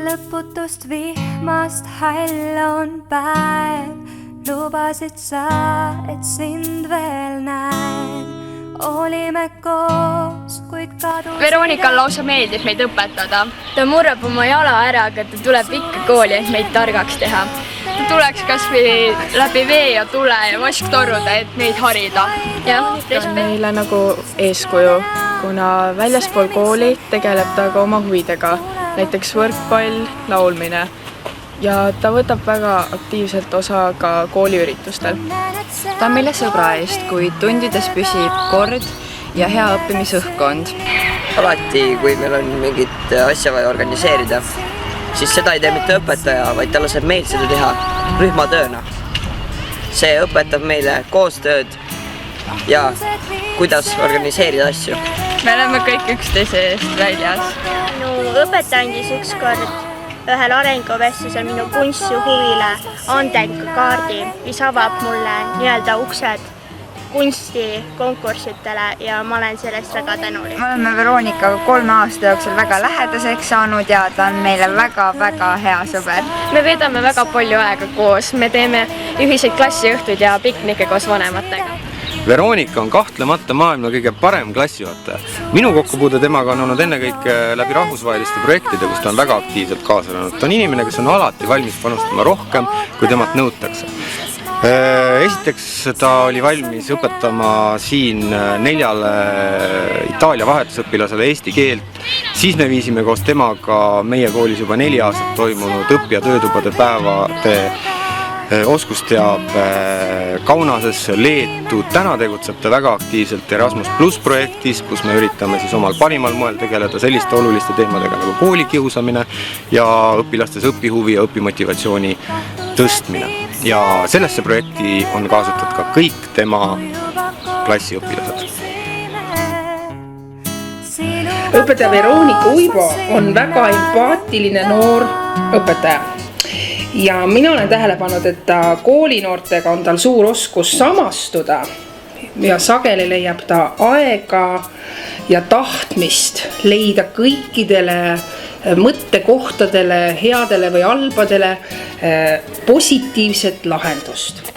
lõputust vihmast hall on päev, lubasid sa, et sind veel näen. Olime koos, kuid kadusid. Veronikal lausa meeldib meid õpetada. Ta murrab oma jala ära, aga ta tuleb ikka kooli, et meid targaks teha. Ta tuleks kas või läbi vee ja tule ja vasktorruda, et meid harida. Jah, ta on meile nagu eeskuju, kuna väljaspool kooli tegeleb ta ka oma huvidega, näiteks võrkpall, laulmine. Ja ta võtab väga aktiivselt osa ka kooliüritustel. Ta on meile sõbra eest, kui tundides püsib kord ja hea õppimisõhkkond. Alati, kui meil on mingit asja vaja organiseerida, siis seda ei tee mitte õpetaja, vaid ta laseb meil seda teha rühmatööna. See õpetab meile koostööd ja kuidas organiseerida asju. Me oleme kõik üksteise eest väljas. Minu õpetaja andis ükskord ühel arenguvestlusel minu kunstihuvile andekakaardi, mis avab mulle nii-öelda uksed kunstikonkursitele ja ma olen sellest väga tänulik. Me oleme Veronikaga 3 aasta jooksul väga lähedaseks saanud ja ta on meile väga-väga hea sõber. Me veedame väga palju aega koos, me teeme ühiseid klassiõhtuid ja piknikke koos vanematega. Veronika on kahtlemata maailma kõige parem klassijuhataja. Minu kokkupuude temaga on olnud ennekõike läbi rahvusvaheliste projektide, kus ta on väga aktiivselt kaasa löönud. Ta on inimene, kes on alati valmis panustama rohkem, kui temalt nõutakse. Esiteks ta oli valmis õpetama siin 4 Itaalia vahetusõpilasele eesti keelt. Siis me viisime koos temaga meie koolis juba 4 aastat toimunud õppija töötubade päevade oskusteab Kaunasesse, Leetu. Täna tegutseb ta väga aktiivselt Erasmus Plus projektis, kus me üritame siis omal parimal moel tegeleda selliste oluliste teemadega nagu koolikiusamine ja õpilastes õpihuvi ja õpimotivatsiooni tõstmine. Ja sellesse projekti on kaasatud ka kõik tema klassiõpilased. Õpetaja Veronika Uibo on väga empaatiline noor õpetaja. Ja mina olen tähele pannud, et koolinoortega on tal suur oskus samastuda ja sageli leiab ta aega ja tahtmist leida kõikidele mõttekohtadele, headele või halbadele positiivset lahendust.